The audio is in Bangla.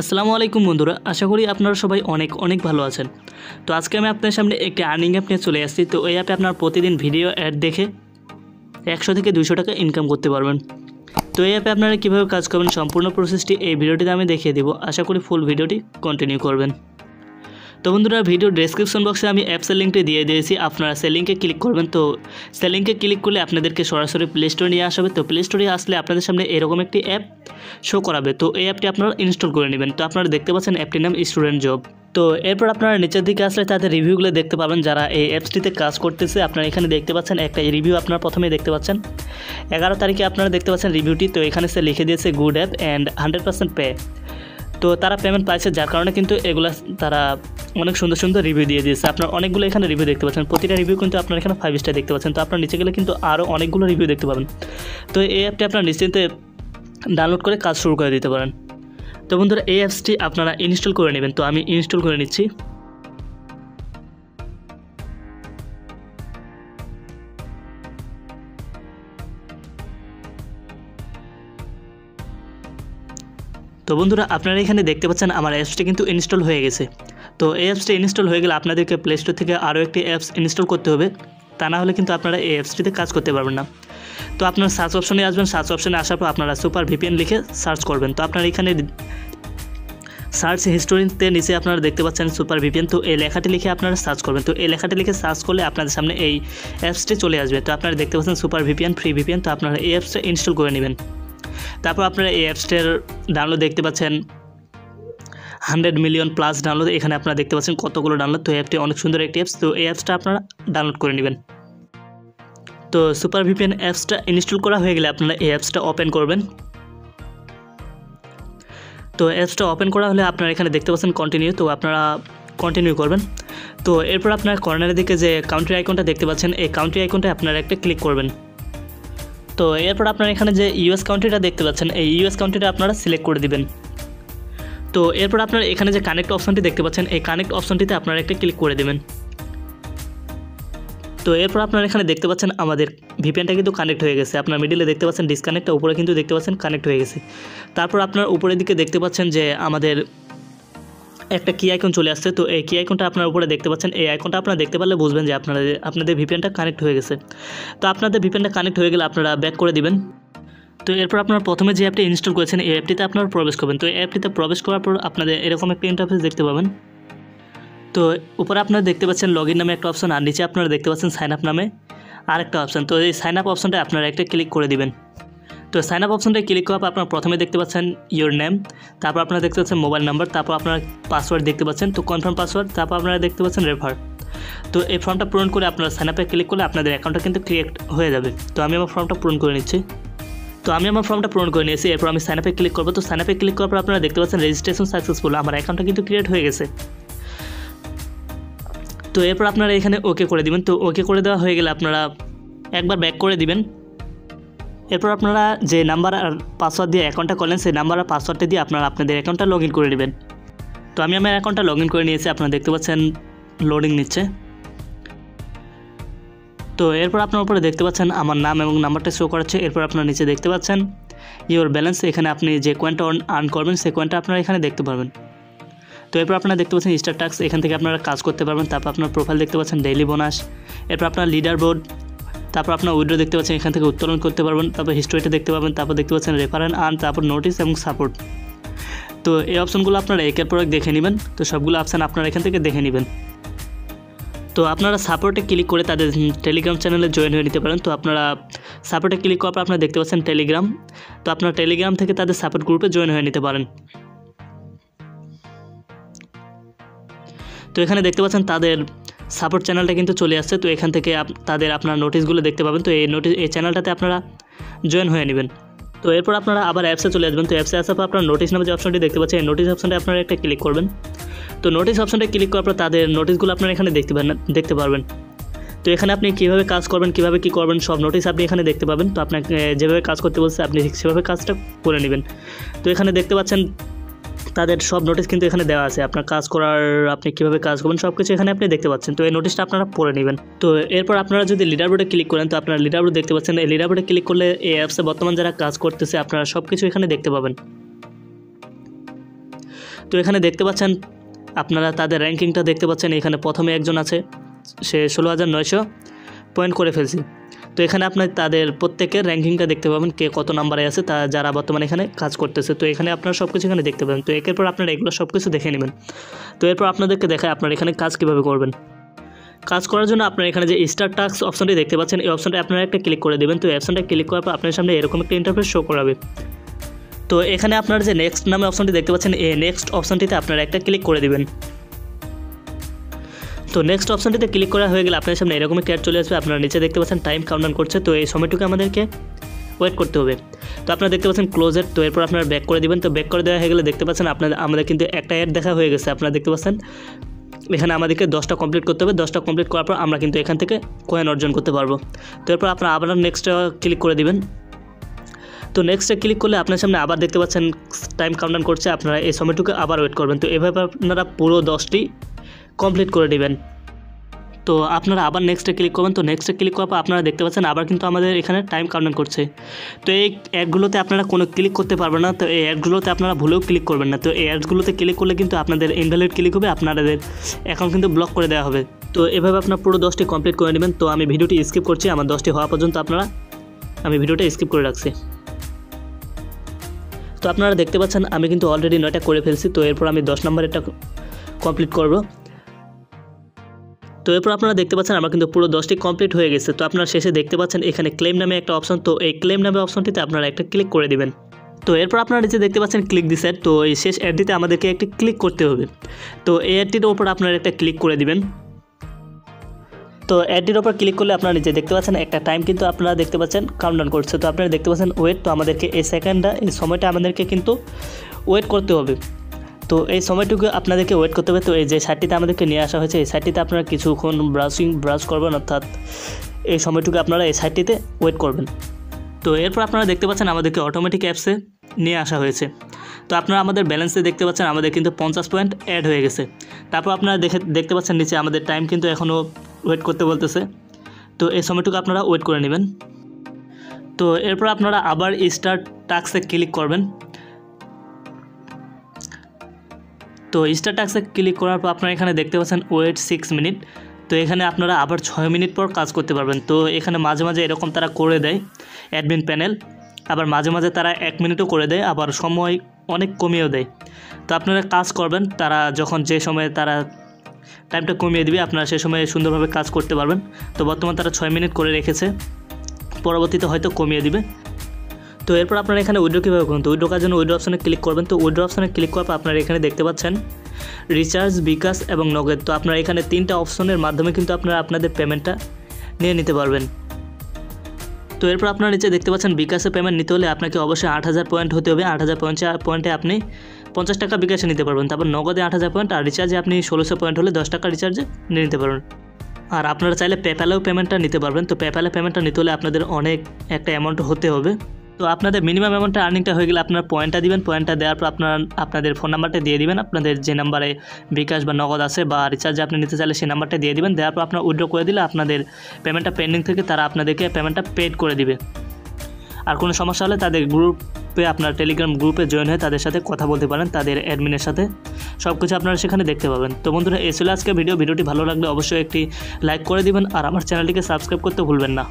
আসসালামু আলাইকুম বন্ধুরা, আশা করি আপনারা সবাই অনেক অনেক ভালো আছেন। তো আজকে আমি আপনাদের সামনে একটি আর্নিং অ্যাপ নিয়ে চলে আসছি। তো এই অ্যাপে আপনার প্রতিদিন ভিডিও অ্যাড দেখে 100 থেকে 200 টাকা ইনকাম করতে পারবেন। তো এই অ্যাপে আপনারা কীভাবে কাজ করবেন সম্পূর্ণ প্রসেসটি এই ভিডিওটিতে আমি দেখিয়ে দেবো। আশা করি ফুল ভিডিওটি কন্টিনিউ করবেন। তো বন্ধুরা, ভিডিও ডেসক্রিপশন বক্সে আমি অ্যাপসের লিঙ্কটি দিয়ে দিয়েছি, আপনারা সেই লিঙ্কে ক্লিক করবেন। তো সেই লিঙ্কে ক্লিক করলে আপনাদেরকে সরাসরি প্লে স্টোরে নিয়ে আসবে। তো প্লে স্টোরে আসলে আপনাদের সামনে এরকম একটি অ্যাপ শো করাবে। তো এই অ্যাপটি আপনারা ইনস্টল করে নেবেন। তো আপনারা দেখতে পাচ্ছেন অ্যাপটির নাম স্টুডেন্ট জব। তো এরপর আপনারা নিচের দিকে আসলে তাদের রিভিউগুলো দেখতে পাবেন, যারা এই অ্যাপসটিতে কাজ করতেছে। আপনারা এখানে দেখতে পাচ্ছেন একটা রিভিউ, আপনারা প্রথমেই দেখতে পাচ্ছেন 11 তারিখে আপনারা দেখতে পাচ্ছেন রিভিউটি। তো এখানে সে লিখে দিয়েছে গুড অ্যাপ অ্যান্ড 100% পে। তো তারা পেমেন্ট পাইছে, যার কারণে কিন্তু এগুলা তারা অনেক সুন্দর সুন্দর রিভিউ দিয়ে দিয়েছে। আপনার অনেকগুলো এখানে রিভিউ দেখতে পাচ্ছেন, প্রতিটা রিভিউ কিন্তু আপনার এখানে 5 স্টার দেখতে পাচ্ছেন। তো আপনার নিচে গেলে কিন্তু আরও অনেকগুলো রিভিউ দেখতে পাবেন। তো এই অ্যাপটি আপনার নিশ্চিন্তে ডাউনলোড করে কাজ শুরু করে দিতে পারেন। তো বন্ধুরা, এই অ্যাপসটি আপনারা ইনস্টল করে নেবেন। তো আমি ইনস্টল করে নিচ্ছি। তো বন্ধুরা, আপনারা এখানে দেখতে পাচ্ছেন আমার অ্যাপসটি কিন্তু ইনস্টল হয়ে গেছে। তো এই অ্যাপসটি ইনস্টল হয়ে গেলে আপনাদেরকে প্লে স্টোর থেকে আরও একটি অ্যাপস ইনস্টল করতে হবে, তা না হলে কিন্তু আপনারা এই অ্যাপসটিতে কাজ করতে পারবেন না। তো আপনারা সার্চ অপশনে আসবেন, সার্চ অপশনে আসার পর আপনারা সুপার ভিপিএন লিখে সার্চ করবেন। তো আপনারা এখানে সার্চ হিস্টোরিতে নিচে আপনারা দেখতে পাচ্ছেন সুপার ভিপিএন। তো এই লেখাটি লিখে আপনারা সার্চ করবেন। তো এই লেখাটি লিখে সার্চ করলে আপনাদের সামনে এই অ্যাপসটি চলে আসবে। তো আপনারা দেখতে পাচ্ছেন সুপার ভিপিএন, ফ্রি ভিপিএন। তো আপনারা এই অ্যাপসটা ইনস্টল করে নেবেন। তারপর আপনারা এই অ্যাপসটার ডাউনলোড দেখতে পাচ্ছেন 100 মিলিয়ন প্লাস ডাউনলোড। এখানে আপনারা দেখতে পাচ্ছেন কতগুলো ডাউনলোড। তো অ্যাপটি অনেক সুন্দর একটি অ্যাপস। তো এই অ্যাপসটা আপনারা ডাউনলোড করে নেবেন। তো সুপার ভিপিএন অ্যাপসটা ইনস্টল করা হয়ে গেলে আপনারা এই অ্যাপসটা ওপেন করবেন। তো অ্যাপসটা ওপেন করা হলে আপনারা এখানে দেখতে পাচ্ছেন কন্টিনিউ। তো আপনারা কন্টিনিউ করবেন। তো এরপর আপনার কর্নারের দিকে যে কাউন্ট্রি আইকনটা দেখতে পাচ্ছেন, এই কাউন্ট্রি আইকনটা আপনারা একটা ক্লিক করবেন। তো এরপর আপনারা এখানে যে ইউএস কাউন্ট্রিটা দেখতে পাচ্ছেন, এই ইউএস কাউন্ট্রিটা আপনারা সিলেক্ট করে দিবেন। তো এরপর আপনারা এখানে যে কানেক্ট অপশনটি দেখতে পাচ্ছেন, এই কানেক্ট অপশনটিতে আপনারা একটা ক্লিক করে দেবেন। তো এরপর আপনারা এখানে দেখতে পাচ্ছেন আমাদের ভিপিএনটা কিন্তু কানেক্ট হয়ে গেছে। আপনার মিডিলে দেখতে পাচ্ছেন ডিসকানেক্টটা, উপরে কিন্তু দেখতে পাচ্ছেন কানেক্ট হয়ে গেছে। তারপর আপনার উপরের দিকে দেখতে পাচ্ছেন যে আমাদের একটা কি আইকন চলে আসছে। তো এই কি আইকনটা আপনার উপরে দেখতে পাচ্ছেন, এই আইকনটা আপনারা দেখতে পারলে বুঝবেন যে আপনাদের ভিপিএনটা কানেক্ট হয়ে গেছে। তো আপনাদের ভিপিএনটা কানেক্ট হয়ে গেলে আপনারা ব্যাক করে দিবেন। তো এরপর আপনারা প্রথমে যে অ্যাপটি ইনস্টল করেছেন এই অ্যাপটিতে আপনারা প্রবেশ করবেন। তো এই অ্যাপটিতে প্রবেশ করার পর আপনাদের এরকম একটা ইন্টারফেস দেখতে পাবেন। তো উপরে আপনারা দেখতে পাচ্ছেন লগইন নামে একটা অপশন, আর নিচে আপনারা দেখতে পাচ্ছেন সাইন আপ নামে আরেকটা অপশন। তো এই সাইন আপ অপশনটা আপনারা একটা ক্লিক করে দিবেন। তো সাইন আপ অপশনটা ক্লিক করার পর আপনারা প্রথমে দেখতে পাচ্ছেন ইওর নেম, তারপর আপনারা দেখতে পাচ্ছেন মোবাইল নাম্বার, তারপর আপনারা পাসওয়ার্ড দেখতে পাচ্ছেন, তো কনফার্ম পাসওয়ার্ড, তারপর আপনারা দেখতে পাচ্ছেন রেফার। তো এই ফর্মটা পূরণ করে আপনারা সাইন আপে ক্লিক করলে আপনাদের অ্যাকাউন্টটা কিন্তু ক্রিয়েট হয়ে যাবে। তো আমি আমার ফর্মটা পূরণ করে নিচ্ছি। তো আমি আমার ফর্মটা পূরণ করে নিয়েছি। এরপর আমি সাইন আপে ক্লিক করবো। তো সাইন আপে ক্লিক করার পর আপনারা দেখতে পাচ্ছেন রেজিস্ট্রেশন সাকসেসফুল, আমার অ্যাকাউন্টটা কিন্তু ক্রিয়েট হয়ে গেছে। তো এরপর আপনারা এখানে ওকে করে দিবেন। তো ওকে করে দেওয়া হয়ে গেলে আপনারা একবার ব্যাক করে দিবেন। এরপর আপনারা যে নাম্বার আর পাসওয়ার্ড দিয়ে অ্যাকাউন্টটা করলেন, সেই নাম্বার আর পাসওয়ার্ডটা দিয়ে আপনারা আপনাদের অ্যাকাউন্টটা লগ ইন করে নেবেন। তো আমি আমার অ্যাকাউন্টটা লগ ইন করে নিয়েছি, আপনারা দেখতে পাচ্ছেন লোডিং নিচ্ছে। তো এরপর আপনার উপরে দেখতে পাচ্ছেন আমার নাম এবং নাম্বারটা শো করাচ্ছে। এরপর আপনারা নিচে দেখতে পাচ্ছেন ইওর ব্যালেন্স, এখানে আপনি যে কয়েনটা আর্ন করবেন সেই কয়েনটা আপনারা এখানে দেখতে পারবেন। তো এরপর আপনারা দেখতে পাচ্ছেন স্টার টাস্ক, এখান থেকে আপনারা কাজ করতে পারবেন। তারপর আপনার প্রোফাইল দেখতে পাচ্ছেন ডেইলি বোনাস, এরপর আপনার লিডার বোর্ড, তারপর আপনার উইড্রো দেখতে পাচ্ছেন, এখান থেকে উত্তোলন করতে পারবেন। তারপর হিস্ট্রিটা দেখতে পাবেন, তারপর দেখতে পাচ্ছেন রেফার অ্যান্ড আর্ন, তারপর নোটিস এবং সাপোর্ট। তো এই অপশনগুলো আপনারা একের পর এক দেখে নেবেন। তো সবগুলো অপশান আপনারা এখান থেকে দেখে নেবেন। তো আপনারা সাপোর্টে ক্লিক করে তাদের টেলিগ্রাম চ্যানেলে জয়েন হয়ে নিতে পারেন। তো আপনারা সাপোর্টে ক্লিক করার পর আপনারা দেখতে পাচ্ছেন টেলিগ্রাম। তো আপনারা টেলিগ্রাম থেকে তাদের সাপোর্ট গ্রুপে জয়েন হয়ে নিতে পারেন। তো এখানে দেখতে পাচ্ছেন তাদের সাপোর্ট চ্যানেলটা কিন্তু চলে আসছে। তো এখান থেকে তাদের আপনার নোটিশগুলো দেখতে পাবেন। তো এই চ্যানেলটাতে আপনারা জয়েন হয়ে নেবেন। তো এরপর আপনারা আবার অ্যাপসে চলে আসবেন। তো অ্যাপসে আসার পর আপনার নোটিশ নামে যে অপশনটি দেখতে পাচ্ছেন, এই নোটিশ অপশনটা আপনারা একটা ক্লিক করবেন। তো নোটিশ অপশনটা ক্লিক করার পর তাদের নোটিশগুলো আপনারা এখানে দেখতে পারবেন। তো এখানে আপনি কীভাবে কাজ করবেন, কীভাবে কী করবেন সব নোটিশ আপনি এখানে দেখতে পাবেন। তো আপনাকে যেভাবে কাজ করতে বলছে আপনি ঠিক সেভাবে কাজটা করে নেবেন। তো এখানে দেখতে পাচ্ছেন তাদের সব নোটিশ কিন্তু এখানে দেওয়া আছে, আপনার কাজ করার আপনি কীভাবে কাজ করবেন সব কিছু এখানে আপনি দেখতে পাচ্ছেন। তো এই নোটিশটা আপনারা পড়ে নেবেন। তো এরপর আপনারা যদি লিডার বোর্ডে ক্লিক করেন, তো আপনারা লিডার বোর্ড দেখতে পাচ্ছেন। এই লিডার বোর্ডে ক্লিক করলে এই অ্যাপসে বর্তমান যারা কাজ করতেছে আপনারা সব কিছু এখানে দেখতে পাবেন। তো এখানে দেখতে পাচ্ছেন আপনারা তাদের র্যাঙ্কিংটা দেখতে পাচ্ছেন। এখানে প্রথমে একজন আছে, সে 16,900 পয়েন্ট করে ফেলছে। তো এখানে আপনার তাদের প্রত্যেকের র্যাঙ্কিংটা দেখতে পাবেন, কে কত নাম্বারে আছে, তা যারা বর্তমানে এখানে কাজ করতেছে। তো এখানে আপনারা সব কিছু এখানে দেখতে পাবেন। তো একের পর আপনারা এগুলো সব কিছু দেখে নেবেন। তো এরপর আপনাদেরকে দেখায় আপনারা এখানে কাজ কীভাবে করবেন। কাজ করার জন্য আপনারা এখানে যে স্টার্ট টাস্ক অপশনটি দেখতে পাচ্ছেন, এই অপশনটা আপনারা একটা ক্লিক করে দেবেন। তো এই অপশনটা ক্লিক করার পর আপনার সামনে এরকম একটা ইন্টারফেস শো করাবে। তো এখানে আপনারা যে নেক্সট নামে অপশনটি দেখতে পাচ্ছেন, এই নেক্সট অপশনটিতে আপনারা একটা ক্লিক করে দেবেন। তো নেক্সট অপশনটিতে ক্লিক করা হয়ে গেলে আপনার সামনে এরকম একটা অ্যাড চলে আসবে। আপনারা নিচে দেখতে পাচ্ছেন টাইম কাউন্টডাউন করছে। তো এই সময়টুকু আমাদেরকে ওয়েট করতে হবে। তো আপনারা দেখতে পাচ্ছেন ক্লোজের। তো এরপর আপনারা ব্যাক করে দিবেন। তো ব্যাক করে দেওয়া হয়ে গেলে দেখতে পাচ্ছেন আমাদের কিন্তু একটা অ্যাড দেখা হয়ে গেছে। আপনারা দেখতে পাচ্ছেন এখানে আমাদেরকে 10টা কমপ্লিট করতে হবে। 10টা কমপ্লিট করার পর আমরা কিন্তু এখান থেকে কয়েন অর্জন করতে পারবো। তো এরপর আপনারা আবার নেক্সটে ক্লিক করে দিবেন। তো নেক্সটে ক্লিক করলে আপনার সামনে আবার দেখতে পাচ্ছেন টাইম কাউন্টডাউন করছে। আপনারা এই সময়টুকু আবার ওয়েট করবেন। তো এভাবে আপনারা পুরো 10টি কমপ্লিট করে দিবেন। তো আপনারা আবার নেক্সটে ক্লিক করবেন। তো নেক্সটে ক্লিক করার পর আপনারা দেখতে পাচ্ছেন আবার কিন্তু আমাদের এখানে টাইম কাউন্টডাউন করছে। তো এই অ্যাডগুলোতে আপনারা কোনো ক্লিক করতে পারবেন না। তো এই অ্যাডগুলোতে আপনারা ভুলেও ক্লিক করবেন না। তো এই অ্যাডগুলোতে ক্লিক করলে কিন্তু আপনাদের ইনভ্যালিড ক্লিক হবে, আপনাদের অ্যাকাউন্ট কিন্তু ব্লক করে দেওয়া হবে। তো এভাবে আপনারা পুরো 10টি কমপ্লিট করে নেবেন। তো আমি ভিডিওটি স্কিপ করছি, আমার 10টি হওয়া পর্যন্ত আমি ভিডিওটা স্কিপ করে রাখছি। তো আপনারা দেখতে পাচ্ছেন আমি কিন্তু অলরেডি 9টা করে ফেলছি। তো এরপর আমি 10 নম্বরেরটা কমপ্লিট করব। তো এরপর আপনারা দেখতে পাচ্ছেন আমার কিন্তু পুরো 10টি কমপ্লিট হয়ে গেছে। তো আপনারা শেষে দেখতে পাচ্ছেন এখানে ক্লেম নামে একটা অপশন। তো এই ক্লেম নামে অপশনটিতে আপনারা একটা ক্লিক করে দিবেন। তো এরপর আপনারা নিচে দেখতে পাচ্ছেন ক্লিক দিস অ্যাড। তো এই শেষ অ্যাডটিতে আমাদেরকে একটি ক্লিক করতে হবে। তো এই অ্যাডটির ওপর আপনারা একটা ক্লিক করে দিবেন। তো অ্যাডটির ওপর ক্লিক করলে আপনারা নিচে দেখতে পাচ্ছেন একটা টাইম কিন্তু আপনারা দেখতে পাচ্ছেন কাউন্টডাউন করছে। তো আপনারা দেখতে পাচ্ছেন ওয়েট। তো আমাদেরকে এই সময়টা আমাদেরকে কিন্তু ওয়েট করতে হবে। তো এই সময়টুকু আপনাদেরকে ওয়েট করতে হবে। তো এই যে সাইটটিতে আমাদেরকে নিয়ে আসা হয়েছে, এই সাইটটিতে আপনারা কিছুক্ষণ ব্রাউজ করবেন, অর্থাৎ এই সময়টুকু আপনারা এই সাইটটিতে ওয়েট করবেন। তো এরপর আপনারা দেখতে পাচ্ছেন আমাদেরকে অটোমেটিক অ্যাপসে নিয়ে আসা হয়েছে। তো আপনারা আমাদের ব্যালেন্সে দেখতে পাচ্ছেন আমাদের কিন্তু 50 পয়েন্ট অ্যাড হয়ে গেছে। তারপর আপনারা দেখতে পাচ্ছেন নিচে আমাদের টাইম কিন্তু এখনও ওয়েট করতে বলতেছে। তো এই সময়টুকু আপনারা ওয়েট করে নেবেন। তো এরপর আপনারা আবার স্টার্ট টাস্কে ক্লিক করবেন। তো স্টার টাস্কে ক্লিক করার পর আপনারা এখানে দেখতে পাচ্ছেন ওয়েট 6 মিনিট। তো এখানে আপনারা আবার 6 মিনিট পর কাজ করতে পারবেন। তো এখানে মাঝে মাঝে এরকম তারা করে দেয় অ্যাডমিন প্যানেল, আবার মাঝে মাঝে তারা 1 মিনিটও করে দেয়, আবার সময় অনেক কমিয়েও দেয়। তো আপনারা কাজ করবেন, তারা যখন যে সময়ে তারা টাইমটা কমিয়ে দিবে আপনারা সে সময়ে সুন্দরভাবে কাজ করতে পারবেন। তো বর্তমানে তারা 6 মিনিট করে রেখেছে, পরবর্তীতে হয়তো কমিয়ে দিবে। তো এরপর আপনারা এখানে উইড্রো কীভাবে করুন। তো উইড্রো করার জন্য উইড্রো অপশানে ক্লিক করবেন। তো উইড্রো অপশানে ক্লিক করার পর আপনারা এখানে দেখতে পাচ্ছেন রিচার্জ, বিকাশ এবং নগদ। তো আপনারা এখানে 3টা অপশনের মাধ্যমে কিন্তু আপনারা আপনাদের পেমেন্টটা নিয়ে নিতে পারবেন। তো এরপর আপনারা নিচে দেখতে পাচ্ছেন বিকাশে পেমেন্ট নিতে হলে আপনাকে অবশ্যই 8000 পয়েন্ট হতে হবে। 8000 পয়েন্টে আপনি 50 টাকা বিকাশে নিতে পারবেন। তারপর নগদে 8000 পয়েন্ট, আর রিচার্জে আপনি 1600 পয়েন্ট হলে 10 টাকা রিচার্জে নিয়ে নিতে পারবেন। আর আপনারা চাইলে পেপ্যালেও পেমেন্টটা নিতে পারবেন। তো পেপ্যালে পেমেন্টটা নিতে হলে আপনাদের অনেক একটা অ্যামাউন্ট হতে হবে। তো আপনাদের মিনিমাম অ্যামাউন্টটা আর্নিংটা হয়ে গেলে আপনার পয়েন্টটা দিবেন। পয়েন্টটা দেওয়ার পর আপনাদের ফোন নাম্বারটা দিয়ে দিবেন, আপনাদের যে নাম্বারে বিকাশ বা নগদ আছে বা রিচার্জে আপনি নিতে চাইলে সেই নাম্বারটা দিয়ে দিবেন। দেওয়ার পর আপনার উইথড্র করে দিলে আপনাদের পেমেন্টটা পেন্ডিং থেকে তারা আপনাদেরকে পেমেন্টটা পেড করে দিবে। আর কোনো সমস্যা হলে তাদের গ্রুপে, আপনার টেলিগ্রাম গ্রুপে জয়েন হয়ে তাদের সাথে কথা বলতে পারেন, তাদের অ্যাডমিনের সাথে। সব কিছু আপনারা সেখানে দেখতে পাবেন। তো বন্ধুরা, এই ছিল আজকে ভিডিওটি ভালো লাগলে অবশ্যই একটি লাইক করে দিবেন আর আমার চ্যানেলটিকে সাবস্ক্রাইব করতে ভুলবেন না।